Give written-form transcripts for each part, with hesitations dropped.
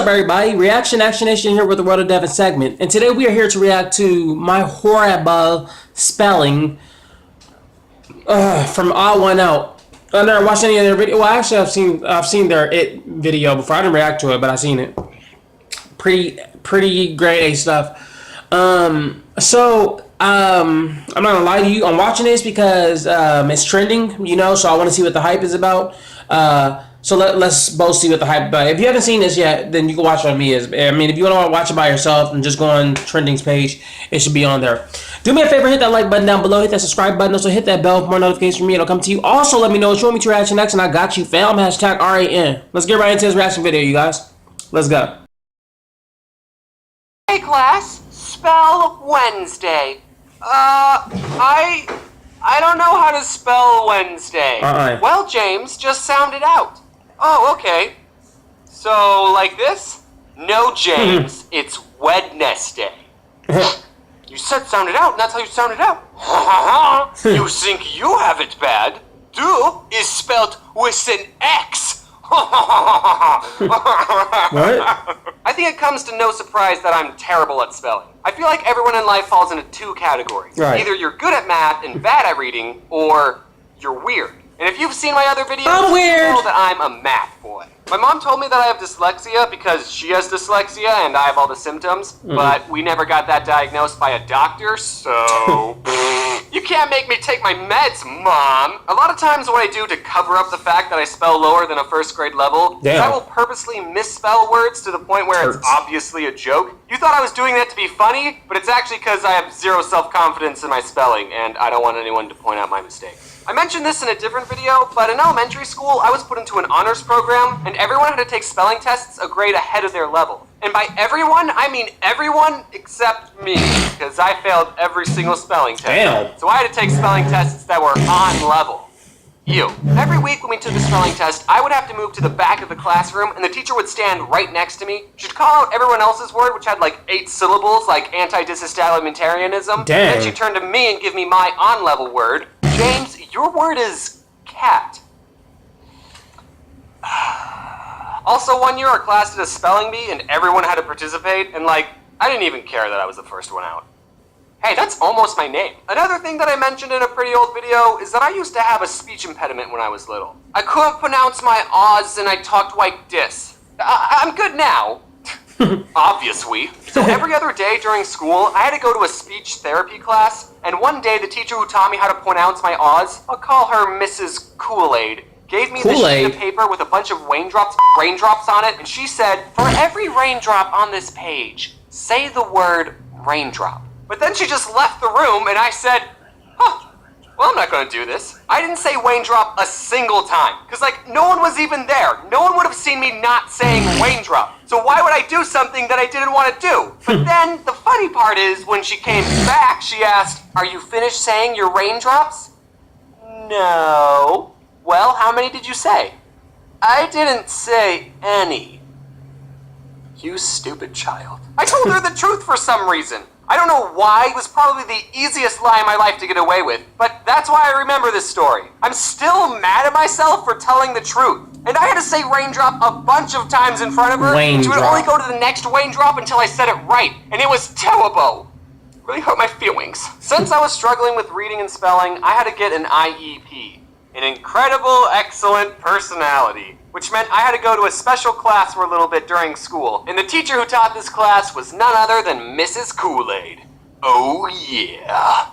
up, everybody? Reaction Action Nation here with the World of Devin segment, and today we are here to react to my Horibal spelling from Oddest1Out. I never watched any of their video. Well, actually, I've seen their video before. I didn't react to it, but I've seen it. Pretty great A stuff. I'm not gonna lie to you. I'm watching this because it's trending, so I want to see what the hype is about. So let's both see what the hype about. If you haven't seen this yet, then you can watch it on me. If you want to watch it by yourself and just go on Trending's page, it should be on there. Do me a favor, hit that like button down below, hit that subscribe button, also hit that bell for more notifications from me. It'll come to you. Also, let me know what you want me to reaction next, and I got you, fam. Hashtag RAN. Let's get right into this reaction video, you guys. Let's go. Hey class, spell Wednesday. I don't know how to spell Wednesday. Well, James, just sound it out. Oh, okay. So, like this? No, James, it's Wednesday. You said sound it out, and that's how you sound it out. You think you have it bad? Do is spelled with an X. What? I think it comes to no surprise that I'm terrible at spelling. I feel like everyone in life falls into two categories. Right. Either you're good at math and bad at reading, or you're weird. And if you've seen my other videos, I'm weird. you know that I'm a math boy. My mom told me that I have dyslexia because she has dyslexia and I have all the symptoms, but we never got that diagnosed by a doctor, so... You can't make me take my meds, Mom! A lot of times what I do to cover up the fact that I spell lower than a first grade level is I will purposely misspell words to the point where it's obviously a joke. You thought I was doing that to be funny, but it's actually because I have zero self-confidence in my spelling, and I don't want anyone to point out my mistakes. I mentioned this in a different video, but in elementary school, I was put into an honors program, and everyone had to take spelling tests a grade ahead of their level. And by everyone, I mean everyone except me, because I failed every single spelling test. Damn. So I had to take spelling tests that were on level. Every week when we took a spelling test, I would have to move to the back of the classroom, and the teacher would stand right next to me. She'd call out everyone else's word, which had like 8 syllables, like anti-disestablishmentarianism. Dang. Then she'd turn to me and give me my on-level word. James, your word is cat. Also, one year our class did a spelling bee and everyone had to participate, and I didn't even care that I was the first one out. Hey, that's almost my name. Another thing that I mentioned in a pretty old video is that I used to have a speech impediment when I was little. I couldn't pronounce my O's and I talked like this. I'm good now. Obviously. So every other day during school, I had to go to a speech therapy class, and one day the teacher who taught me how to pronounce my O's, I'll call her Mrs. Kool-Aid, gave me this sheet of paper with a bunch of raindrops on it, and she said, for every raindrop on this page, say the word raindrop. But then she just left the room, and I said, well, I'm not going to do this. I didn't say raindrop a single time, because no one was even there. No one would have seen me not saying raindrop. So why would I do something that I didn't want to do? But then the funny part is when she came back, she asked, are you finished saying your raindrops? No. Well, how many did you say? I didn't say any. You stupid child. I told her the truth for some reason. I don't know why, it was probably the easiest lie in my life to get away with, but that's why I remember this story. I'm still mad at myself for telling the truth. And I had to say raindrop a bunch of times in front of her. She would only go to the next raindrop until I said it right, and it was terrible. Really hurt my feelings. Since I was struggling with reading and spelling, I had to get an IEP. An incredible, excellent personality. Which meant I had to go to a special class for a little bit during school. And the teacher who taught this class was none other than Mrs. Kool-Aid. Oh yeah.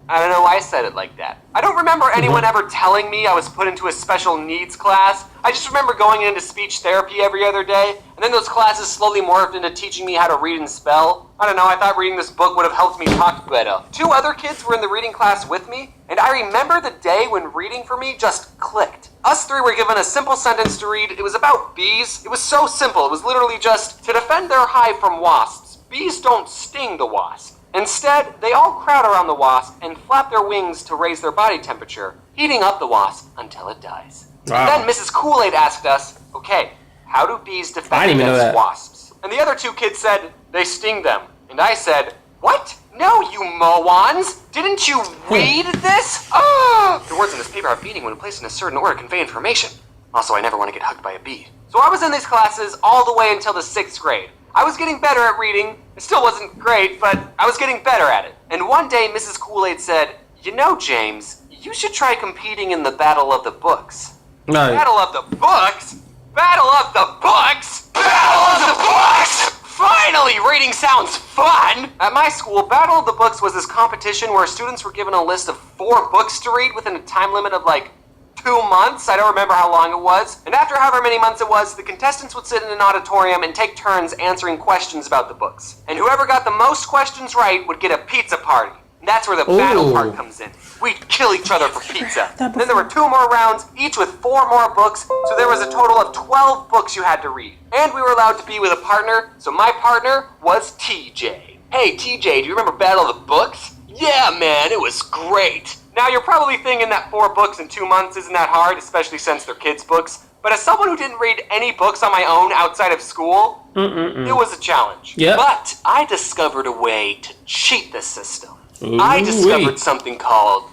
I don't know why I said it like that. I don't remember anyone ever telling me I was put into a special needs class. I just remember going into speech therapy every other day, and then those classes slowly morphed into teaching me how to read and spell. I don't know, I thought reading this book would have helped me talk better. 2 other kids were in the reading class with me, and I remember the day when reading for me just clicked. Us 3 were given a simple sentence to read. It was about bees. It was so simple. It was literally just, to defend their hive from wasps, bees don't sting the wasp. Instead, they all crowd around the wasp and flap their wings to raise their body temperature, heating up the wasp until it dies. Wow. Then Mrs. Kool-Aid asked us, okay, how do bees defend against wasps? And the other 2 kids said, they sting them. And I said, what? No, you morons! Didn't you read this? The words on this paper have meaning when placed in a certain order convey information. Also, I never want to get hugged by a bee. So I was in these classes all the way until the 6th grade. I was getting better at reading. It still wasn't great, but I was getting better at it. And one day, Mrs. Kool-Aid said, "You know, James, you should try competing in the Battle of the Books." Right. Battle of the Books? Battle of the Books? Battle of the Books! Finally, reading sounds fun! At my school, Battle of the Books was this competition where students were given a list of 4 books to read within a time limit of like 2 months. I don't remember how long it was. And after however many months it was, the contestants would sit in an auditorium and take turns answering questions about the books. And whoever got the most questions right would get a pizza party. And that's where the battle part comes in. We'd kill each other for pizza. Then there were 2 more rounds, each with 4 more books, so there was a total of 12 books you had to read. And we were allowed to be with a partner, so my partner was TJ. Hey TJ, do you remember Battle of the Books? Yeah man, it was great. Now you're probably thinking that 4 books in 2 months isn't that hard, especially since they're kids' books. But as someone who didn't read any books on my own outside of school, it was a challenge. Yep. But I discovered a way to cheat the system. I discovered something called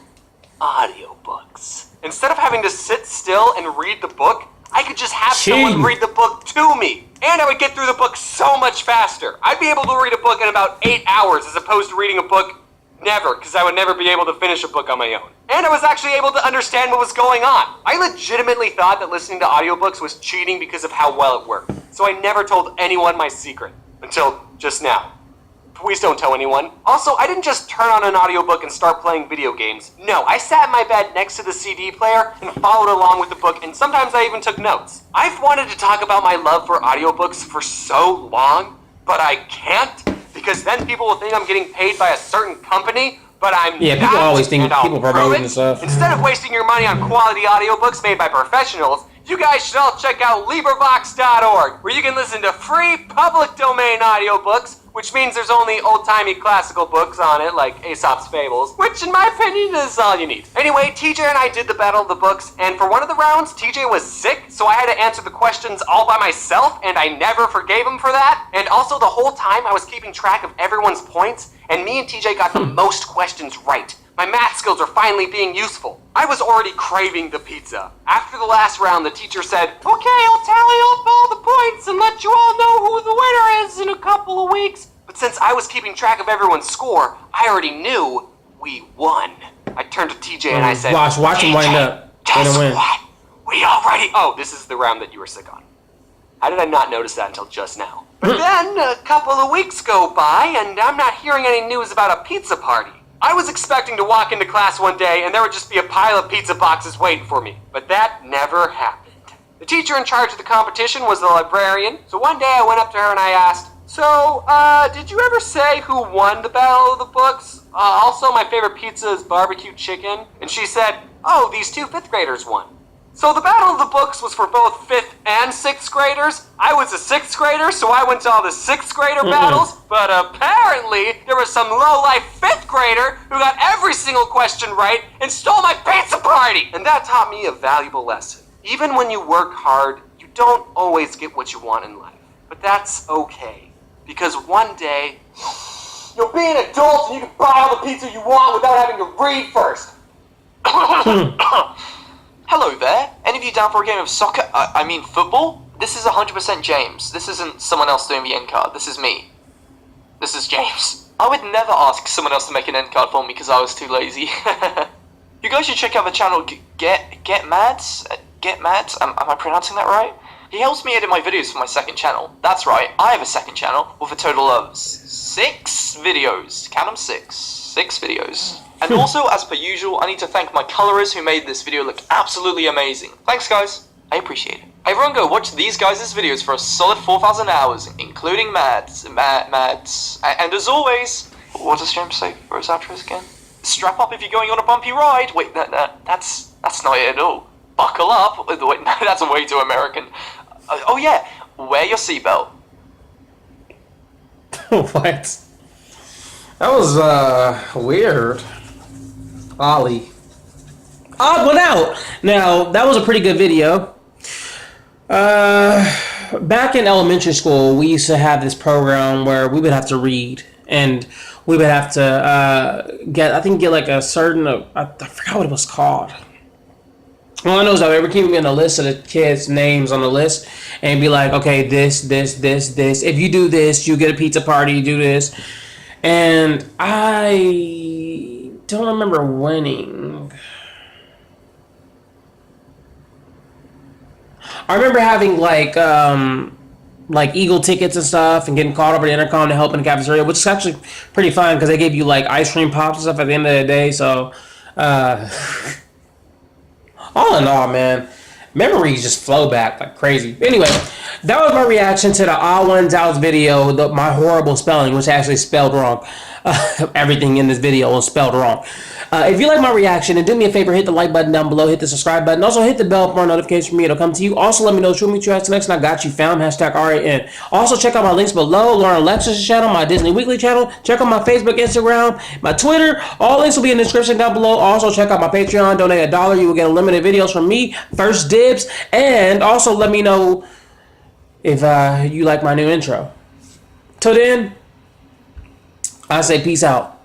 audiobooks. Instead of having to sit still and read the book, I could just have someone read the book to me. And I would get through the book so much faster. I'd be able to read a book in about 8 hours as opposed to reading a book never, because I would never be able to finish a book on my own. And I was actually able to understand what was going on. I legitimately thought that listening to audiobooks was cheating because of how well it worked. So I never told anyone my secret. Until just now. Please don't tell anyone. Also, I didn't just turn on an audiobook and start playing video games. No, I sat in my bed next to the CD player and followed along with the book, and sometimes I even took notes. I've wanted to talk about my love for audiobooks for so long, but I can't, because then people will think I'm getting paid by a certain company, but I'm not. Yeah, people always think people promoting and stuff. Instead of wasting your money on quality audiobooks made by professionals, you guys should all check out LibriVox.org, where you can listen to free public domain audiobooks, which means there's only old-timey classical books on it, like Aesop's Fables, which in my opinion is all you need. Anyway, TJ and I did the Battle of the Books, and for one of the rounds, TJ was sick, so I had to answer the questions all by myself, and I never forgave him for that. And also the whole time I was keeping track of everyone's points, and me and TJ got the most questions right. My math skills are finally being useful. I was already craving the pizza. After the last round, the teacher said, "Okay, I'll tally up all the points and let you all know who the winner is in a couple of weeks." But since I was keeping track of everyone's score, I already knew we won. I turned to TJ and I said, Watch him wind up. Guess what? We already... Oh, this is the round that you were sick on. How did I not notice that until just now? But then a couple of weeks go by and I'm not hearing any news about a pizza party. I was expecting to walk into class one day and there would just be a pile of pizza boxes waiting for me, but that never happened. The teacher in charge of the competition was the librarian, so one day I went up to her and I asked, "So, did you ever say who won the Battle of the Books? Also, my favorite pizza is barbecue chicken." And she said, "Oh, these 2 5th graders won." So the Battle of the Books was for both 5th and 6th graders. I was a 6th grader, so I went to all the 6th grader battles. But apparently, there was some low-life 5th grader who got every single question right and stole my pizza party. And that taught me a valuable lesson. Even when you work hard, you don't always get what you want in life. But that's okay. Because one day, you'll be an adult and you can buy all the pizza you want without having to read first. Hello there. Any of you down for a game of soccer? I mean football? This is 100% James. This isn't someone else doing the end card. This is me. This is James. I would never ask someone else to make an end card for me because I was too lazy. You guys should check out the channel Get Mads? Get Mads? Am I pronouncing that right? He helps me edit my videos for my second channel. That's right, I have a second channel with a total of 6 videos. Count them 6. 6 videos. And also, as per usual, I need to thank my colorers who made this video look absolutely amazing. Thanks guys, I appreciate it. Everyone go watch these guys' videos for a solid 4,000 hours, including Mads. And as always, what does James say for his outros again? Strap up if you're going on a bumpy ride. Wait, that's not it at all. Buckle up. Wait, no, that's way too American. Oh yeah, wear your seatbelt. What? That was weird. Ollie. Oddest1Out. Now that was a pretty good video. Back in elementary school, we used to have this program where we would have to read, and we would have to get like a certain. I forgot what it was called. All I know is that ever keep me on the list of the kids' names on the list and be like, okay, this. If you do this, you get a pizza party. You do this, and I don't remember winning. I remember having like Eagle tickets and stuff and getting called over the intercom to help in the cafeteria, which is actually pretty fun because they gave you like ice cream pops and stuff at the end of the day. So, all in all, man, memories just flow back like crazy. Anyway, that was my reaction to the Oddest1Out video, my horrible spelling, which actually spelled wrong. Everything in this video was spelled wrong. If you like my reaction, then do me a favor, hit the like button down below, hit the subscribe button, also hit the bell for more notifications from me. It'll come to you. Also, let me know what you guys next, and I got you found. #RAN. Also, check out my links below. Lauren Alexis' channel, my Disney Weekly channel. Check out my Facebook, Instagram, my Twitter. All links will be in the description down below. Also, check out my Patreon. Donate $1. You will get unlimited videos from me. First dibs. And also, let me know if you like my new intro. Till then, I say peace out.